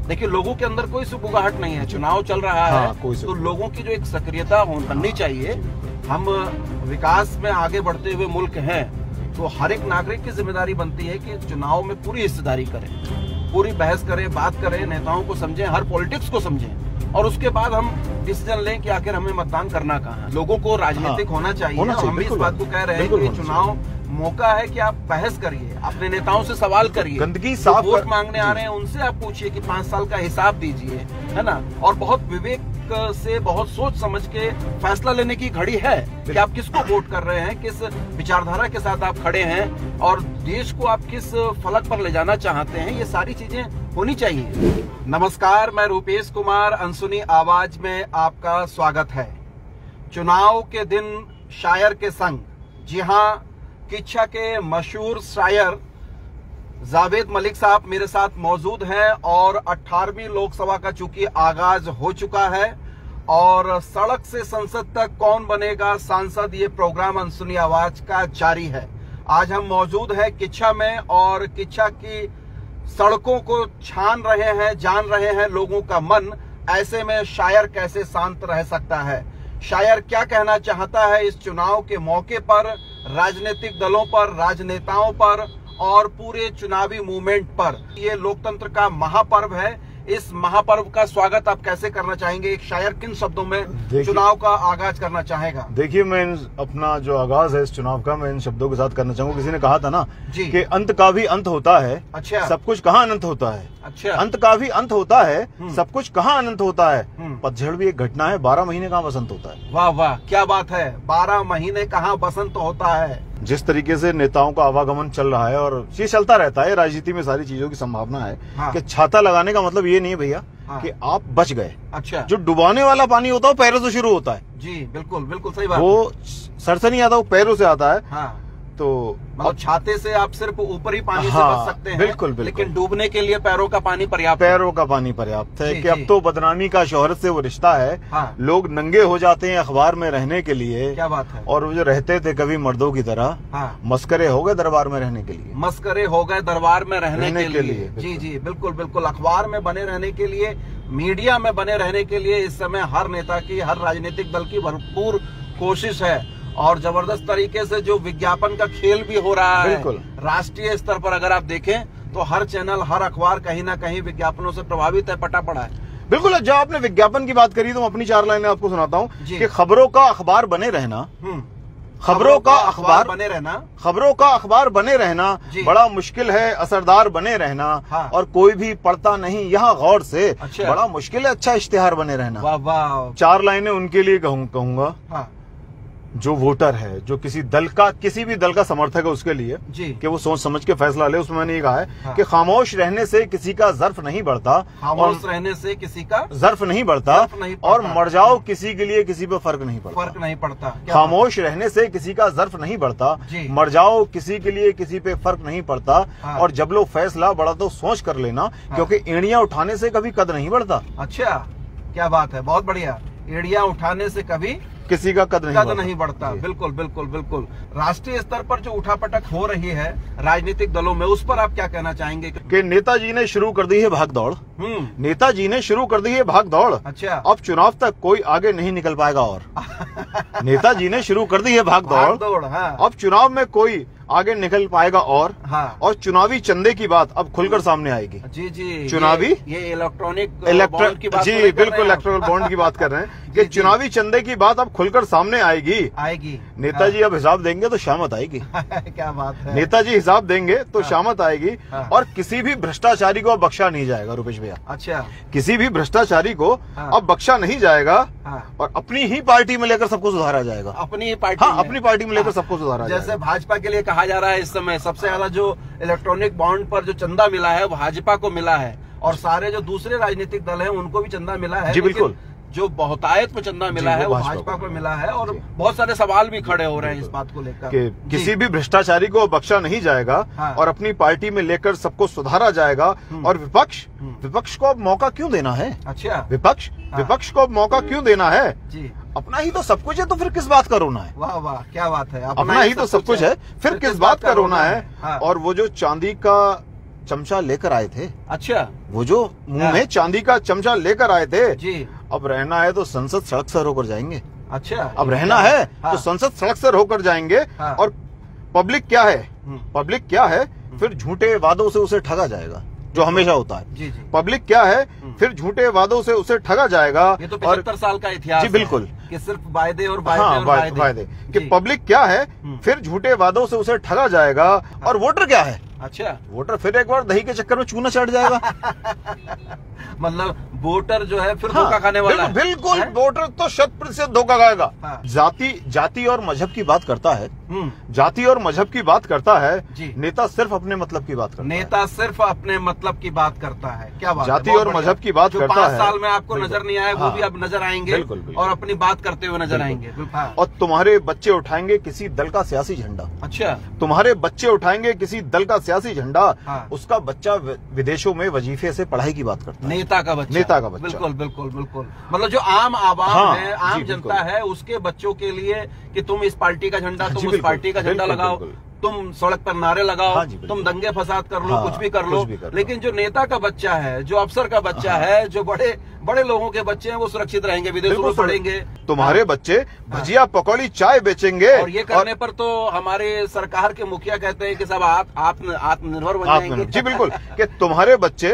देखिए लोगों के अंदर कोई सुबुगाहट नहीं है, चुनाव चल रहा है तो लोगों की जो एक सक्रियता बननी चाहिए। हम विकास में आगे बढ़ते हुए मुल्क हैं तो हर एक नागरिक की जिम्मेदारी बनती है कि चुनाव में पूरी हिस्सेदारी करें, पूरी बहस करें, बात करें, नेताओं को समझें, हर पॉलिटिक्स को समझें और उसके बाद हम डिसीजन लें कि आखिर हमें मतदान करना कहाँ है। लोगों को राजनीतिक होना चाहिए। हम भी इस बात को कह रहे हैं कि चुनाव मौका है कि आप बहस करिए, अपने नेताओं से सवाल करिए, गंदगी साफ वोट मांगने आ रहे हैं उनसे आप पूछिए कि 5 साल का हिसाब दीजिए, है ना। और बहुत विवेक से, बहुत सोच समझ के फैसला लेने की घड़ी है कि आप किसको वोट कर रहे हैं, किस विचारधारा के साथ आप खड़े हैं और देश को आप किस फलक पर ले जाना चाहते हैं, ये सारी चीजें होनी चाहिए। नमस्कार, मैं रूपेश कुमार, अनसुनी आवाज में आपका स्वागत है। चुनाव के दिन शायर के संग, जी हाँ, किच्छा के मशहूर शायर जावेद मलिक साहब मेरे साथ मौजूद हैं और 18वीं लोकसभा का चूंकि आगाज हो चुका है और सड़क से संसद तक कौन बनेगा सांसद, ये प्रोग्राम अनसुनी आवाज का जारी है। आज हम मौजूद हैं किच्छा में और किच्छा की सड़कों को छान रहे हैं, जान रहे हैं लोगों का मन। ऐसे में शायर कैसे शांत रह सकता है, शायर क्या कहना चाहता है इस चुनाव के मौके पर, राजनीतिक दलों पर, राजनेताओं पर और पूरे चुनावी मूवमेंट पर। ये लोकतंत्र का महापर्व है, इस महापर्व का स्वागत आप कैसे करना चाहेंगे? एक शायर किन शब्दों में चुनाव का आगाज करना चाहेगा? देखिए, मैं अपना जो आगाज है इस चुनाव का, मैं इन शब्दों के साथ करना चाहूंगा। किसी ने कहा था ना कि अंत का भी अंत होता है, अच्छा, सब कुछ कहाँ अनंत होता है। अच्छा, अंत का भी अंत होता है, सब कुछ कहाँ अनंत होता है। पतझड़ भी एक घटना है, 12 महीने कहाँ बसंत होता है। वाह वाह, क्या बात है, 12 महीने कहाँ बसंत होता है। जिस तरीके से नेताओं का आवागमन चल रहा है और ये चलता रहता है, राजनीति में सारी चीजों की संभावना है कि छाता लगाने का मतलब ये नहीं है भैया कि आप बच गए। अच्छा, जो डुबाने वाला पानी होता है वो पैरों से शुरू होता है। जी बिल्कुल बिल्कुल सही बात। वो सर से नहीं आता, वो पैरों से आता है। हाँ। तो मतलब छाते से आप सिर्फ ऊपर ही पानी से बच सकते हैं, बिल्कुल, लेकिन डूबने के लिए पैरों का पानी पर्याप्त है। पैरों का पानी पर्याप्त है कि अब तो बदनामी का शोहरत से वो रिश्ता है। हाँ। लोग नंगे हो जाते हैं अखबार में रहने के लिए। क्या बात है। और वो जो रहते थे कभी मर्दों की तरह, हाँ, मस्करे हो गए दरबार में रहने के लिए। मस्करे हो गए दरबार में रहने के लिए। जी जी बिल्कुल बिल्कुल। अखबार में बने रहने के लिए, मीडिया में बने रहने के लिए इस समय हर नेता की, हर राजनीतिक दल की भरपूर कोशिश है और जबरदस्त तरीके से जो विज्ञापन का खेल भी हो रहा है। बिल्कुल। राष्ट्रीय स्तर पर अगर आप देखें तो हर चैनल, हर अखबार कहीं ना कहीं विज्ञापनों से प्रभावित है, पटा पड़ा है। बिल्कुल। जब आपने विज्ञापन की बात करी तो मैं अपनी 4 लाइनें आपको सुनाता हूँ कि खबरों का अखबार बने रहना, खबरों का अखबार बने रहना, खबरों का अखबार बने रहना बड़ा मुश्किल है, असरदार बने रहना। हाँ। और कोई भी पढ़ता नहीं यहाँ गौर से। अच्छा। बड़ा मुश्किल है अच्छा इश्तिहार बने रहना। वाह वाह। 4 लाइनें उनके लिए कहूंगा। हाँ। जो वोटर है, जो किसी भी दल का समर्थक है, उसके लिए जी कि वो सोच समझ के फैसला ले। उसमें मैंने ये कहा है हाँ। कि खामोश रहने से किसी का ज़र्फ नहीं बढ़ता, खामोश रहने से किसी का ज़र्फ नहीं बढ़ता, और मर जाओ किसी के लिए किसी पे फर्क नहीं पड़ता। खामोश रहने से किसी का ज़र्फ नहीं बढ़ता, मर जाओ किसी के लिए किसी पे फर्क नहीं पड़ता। और जब लो फैसला बड़ा तो सोच कर लेना, क्योंकि एड़ियां उठाने से कभी कद नहीं बढ़ता। अच्छा, क्या बात है, बहुत बढ़िया। एड़ियां उठाने से कभी किसी का कद नहीं बढ़ता। बिल्कुल बिल्कुल बिल्कुल। राष्ट्रीय स्तर पर जो उठापटक हो रही है राजनीतिक दलों में, उस पर आप क्या कहना चाहेंगे? कि नेताजी ने शुरू कर दी है भाग दौड़। नेताजी ने शुरू कर दी है भाग दौड़। अच्छा। अब चुनाव तक कोई आगे नहीं निकल पाएगा और नेताजी ने शुरू कर दी है भाग दौड़। हाँ। अब चुनाव में कोई आगे निकल पाएगा और हाँ। और चुनावी चंदे की बात अब खुलकर सामने आएगी। जी जी। चुनावी ये इलेक्ट्रॉनिक बॉन्ड की बात, जी बिल्कुल, इलेक्ट्रॉनिक बॉन्ड की बात कर रहे हैं कि चुनावी चंदे की बात अब खुलकर सामने आएगी। नेताजी अब हिसाब देंगे तो शामत आएगी। क्या बात है। नेताजी हिसाब देंगे तो शामत आएगी। और किसी भी भ्रष्टाचारी को अब बख्शा नहीं जाएगा रुपेश भैया। अच्छा। किसी भी भ्रष्टाचारी को अब बख्शा नहीं जाएगा और अपनी ही पार्टी में लेकर सबको सुधारा जाएगा। अपनी ही पार्टी, अपनी पार्टी में लेकर सबको सुधारा जाएगा। जैसे भाजपा के लिए कहा जा रहा है इस समय सबसे ज्यादा जो इलेक्ट्रॉनिक बॉन्ड पर जो चंदा मिला है वो भाजपा को मिला है और सारे जो दूसरे राजनीतिक दल हैं उनको भी चंदा मिला है। जी बिल्कुल। जो बहुतायत में चंदा मिला है वो भाजपा को मिला है और बहुत सारे सवाल भी खड़े हो रहे हैं इस बात को लेकर कि किसी भी भ्रष्टाचारी को बख्शा नहीं जाएगा। हाँ। और अपनी पार्टी में लेकर सबको सुधारा जाएगा। और विपक्ष को अब मौका क्यों देना है? अच्छा। विपक्ष को अब मौका क्यों देना है? जी। अपना ही तो सब कुछ है तो फिर किस बात का रोना है? वाह वाह, क्या बात है। अपना ही तो सब कुछ है, फिर किस बात का रोना है? और वो जो चांदी का चमचा लेकर आए थे। अच्छा, वो जो मुंह में चांदी का चमचा लेकर आए थे जी, अब रहना है तो संसद सड़क सर होकर जाएंगे। अच्छा, अब रहना है तो संसद सड़क सर होकर जाएंगे। और पब्लिक क्या है, पब्लिक क्या है, फिर झूठे वादों से उसे ठगा जाएगा, जो हमेशा होता है। जी, जी। पब्लिक क्या है, फिर झूठे वादों से उसे ठगा जाएगा। ये तो 75 साल का इतिहास जी बिल्कुल है कि सिर्फ वायदे और वायदे हाँ, और वायदे कि पब्लिक क्या है, फिर झूठे वादों से उसे ठगा जाएगा। और वोटर क्या है, अच्छा, वोटर फिर एक बार दही के चक्कर में चूना चढ़ जाएगा। मतलब वोटर जो है फिर धोखा खाने वाला है। बिल्कुल, वोटर तो 100% धोखा खाएगा। जाति और मजहब की बात करता है, जाति और मजहब की बात करता है, नेता सिर्फ अपने मतलब की बात करता है। नेता सिर्फ अपने मतलब की बात करता है। क्या बात, जाति और मजहब की बात करता है। 5 साल में आपको नजर नहीं आया वो भी अब नजर आएंगे और अपनी बात करते हुए नजर आएंगे। और तुम्हारे बच्चे उठाएंगे किसी दल का सियासी झंडा। अच्छा, तुम्हारे बच्चे उठाएंगे किसी दल का सियासी झंडा, उसका बच्चा विदेशों में वजीफे से पढ़ाई की बात करता है। नेता का बच्चा, नेता का बच्चा, बिल्कुल बिल्कुल बिल्कुल। मतलब जो आम आवाम है, आम जनता है, उसके बच्चों के लिए कि तुम इस पार्टी का झंडा, तुम उस पार्टी का झंडा लगाओ, तुम सड़क पर नारे लगाओ, तुम दंगे फसाद कर लो, कुछ भी कर लो। लेकिन जो नेता का बच्चा है, जो अफसर का बच्चा है, जो बड़े बड़े लोगों के बच्चे हैं, वो सुरक्षित रहेंगे, विदेशों में पढ़ेंगे। तुम्हारे बच्चे भजिया पकौड़ी चाय बेचेंगे। और ये करने पर तो हमारे सरकार के मुखिया कहते हैं कि सब आत्मनिर्भर बन जाएंगे। जी बिल्कुल, कि तुम्हारे बच्चे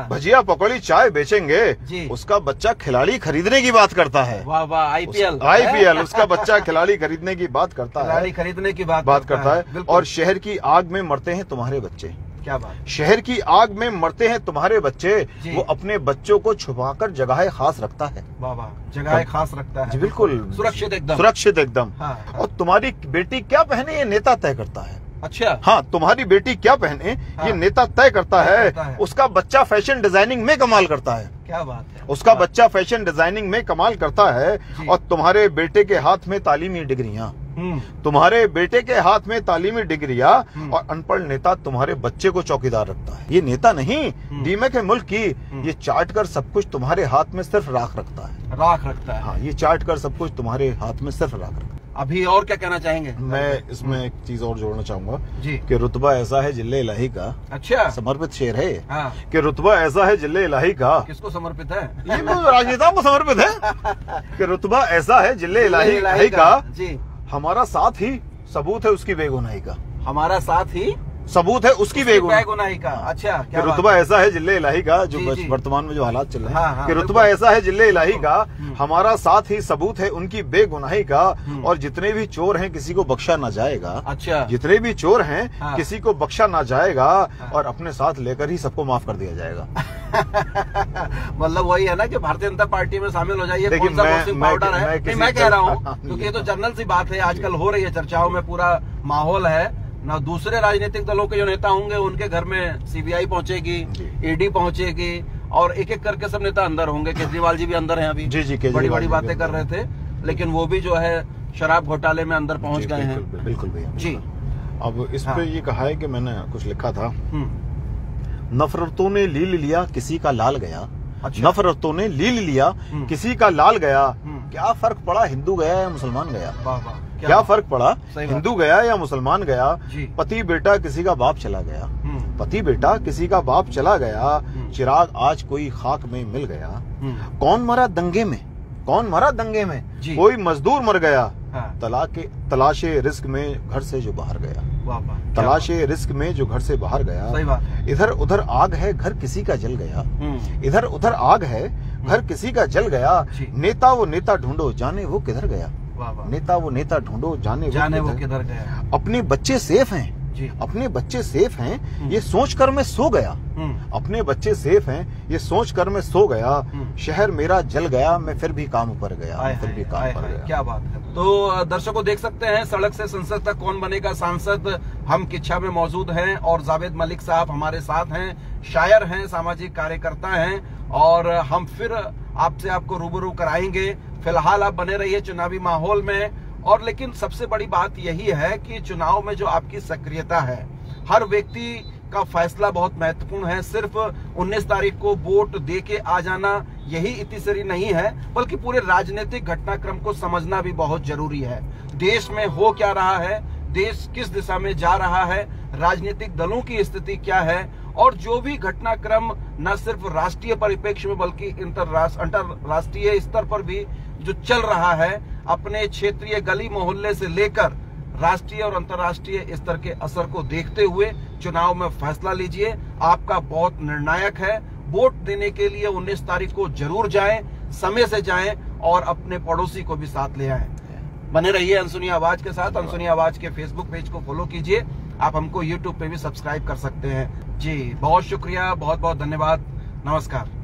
भजिया पकौड़ी चाय बेचेंगे, उसका बच्चा खिलाड़ी खरीदने की बात करता है। वाह वाह, आईपीएल उसका बच्चा खिलाड़ी खरीदने की बात करता है, खिलाड़ी खरीदने की बात करता है। और शहर की आग में मरते हैं तुम्हारे बच्चे। क्या बात, शहर की आग में मरते हैं तुम्हारे बच्चे। वो अपने बच्चों को छुपाकर जगह खास रखता है। वाह वाह, जगह खास रखता है। जी बिल्कुल, सुरक्षित एकदम, सुरक्षित एकदम। और तुम्हारी बेटी क्या पहने ये नेता तय करता है। अच्छा, हाँ, तुम्हारी बेटी क्या पहने ये नेता तय करता है। उसका बच्चा फैशन डिजाइनिंग में कमाल करता है। क्या बात है, उसका बच्चा फैशन डिजाइनिंग में कमाल करता है। और तुम्हारे बेटे के हाथ में तालीमी डिग्रियां, तुम्हारे बेटे के हाथ में तालीमी डिग्रियां, और अनपढ़ नेता तुम्हारे बच्चे को चौकीदार रखता है। ये नेता नहीं, दीमक है मुल्क की। ये चाट कर सब कुछ तुम्हारे हाथ में सिर्फ राख रखता है। राख रखता है, हाँ, ये चाट कर सब कुछ तुम्हारे हाथ में सिर्फ राख रखता है। अभी और क्या कहना चाहेंगे? मैं इसमें एक चीज और जोड़ना चाहूंगा जी, कि रुतबा ऐसा है जिले इलाही का। अच्छा, समर्पित शेर है कि रुतबा ऐसा है जिले इलाही का। किसको समर्पित है? ये राजनेताओं को समर्पित है कि रुतबा ऐसा है जिले इलाही का जी। हमारा साथ ही सबूत है उसकी बेगुनाही का। हमारा साथ ही सबूत है उसकी बेगुनाही का। अच्छा, कि रुतबा ऐसा है जिले इलाही का, जो वर्तमान में जो हालात चल रहे हैं, कि रुतबा ऐसा है जिले इलाही का, हमारा साथ ही सबूत है उनकी बेगुनाही का। और जितने भी चोर हैं किसी को बख्शा ना जाएगा। अच्छा, जितने भी चोर हैं किसी को बख्शा ना जाएगा, और अपने साथ लेकर ही सबको माफ कर दिया जाएगा। मतलब वही है ना कि भारतीय जनता पार्टी में शामिल हो जाइए। कौन सा बॉक्सिंग पाउडर है? मैं कह रहा हूँ, क्योंकि ये तो जनरल सी बात है, आजकल हो रही है, चर्चाओं में पूरा माहौल है ना। दूसरे राजनीतिक दलों के जो नेता होंगे उनके घर में सीबीआई पहुंचेगी, ईडी पहुंचेगी, और एक एक करके सब नेता अंदर होंगे। केजरीवाल जी भी अंदर हैं अभी। जी, बड़ी बड़ी बातें कर रहे थे, लेकिन वो भी जो है शराब घोटाले में अंदर पहुंच गए हैं। बिल्कुल भैया जी। अब इस पे ये कहा है कि मैंने कुछ लिखा था, नफरतों ने लील लिया किसी का लाल गया। अच्छा। नफरतों ने लील लिया किसी का लाल गया। क्या फर्क पड़ा हिंदू गया या मुसलमान गया? क्या फर्क पड़ा हिंदू गया या मुसलमान गया? पति बेटा किसी का बाप चला गया, पति बेटा किसी का बाप चला गया। चिराग आज कोई खाक में मिल गया। कौन मरा दंगे में, कौन मरा दंगे में? कोई मजदूर मर गया। तलाशे रिस्क में घर से जो बाहर गया। तलाशे रिस्क में जो घर से बाहर गया। इधर उधर आग है घर किसी का जल गया। इधर उधर आग है घर किसी का जल गया। नेता वो नेता ढूंढो जाने वो किधर गया। नेता वो नेता ढूंढो जाने वो किधर गया। अपने बच्चे सेफ हैं, अपने बच्चे सेफ हैं ये सोचकर मैं सो गया। अपने बच्चे सेफ हैं ये सोचकर मैं सो गया। शहर मेरा जल गया मैं फिर भी काम पर गया, फिर भी काम पर गया। क्या बात है। तो दर्शकों देख सकते हैं, सड़क से संसद तक कौन बनेगा सांसद, हम किच्छा में मौजूद हैं और जावेद मलिक साहब हमारे साथ हैं, शायर हैं, सामाजिक कार्यकर्ता हैं, और हम फिर आपसे आपको रूबरू कराएंगे। फिलहाल आप बने रहिए चुनावी माहौल में। और लेकिन सबसे बड़ी बात यही है कि चुनाव में जो आपकी सक्रियता है, हर व्यक्ति का फैसला बहुत महत्वपूर्ण है। सिर्फ 19 तारीख को वोट दे के आ जाना यही इतिश्री नहीं है, बल्कि पूरे राजनीतिक घटनाक्रम को समझना भी बहुत जरूरी है। देश में हो क्या रहा है, देश किस दिशा में जा रहा है, राजनीतिक दलों की स्थिति क्या है, और जो भी घटनाक्रम न सिर्फ राष्ट्रीय परिप्रेक्ष्य में बल्कि अंतरराष्ट्रीय स्तर पर भी जो चल रहा है, अपने क्षेत्रीय गली मोहल्ले से लेकर राष्ट्रीय और अंतर्राष्ट्रीय स्तर के असर को देखते हुए चुनाव में फैसला लीजिए। आपका बहुत निर्णायक है। वोट देने के लिए 19 तारीख को जरूर जाएं, समय से जाएं और अपने पड़ोसी को भी साथ ले आएं। बने रहिए अनसुनी आवाज के साथ। अनसुनी आवाज के फेसबुक पेज को फॉलो कीजिए। आप हमको यूट्यूब पे भी सब्सक्राइब कर सकते हैं। जी बहुत शुक्रिया, बहुत बहुत धन्यवाद, नमस्कार।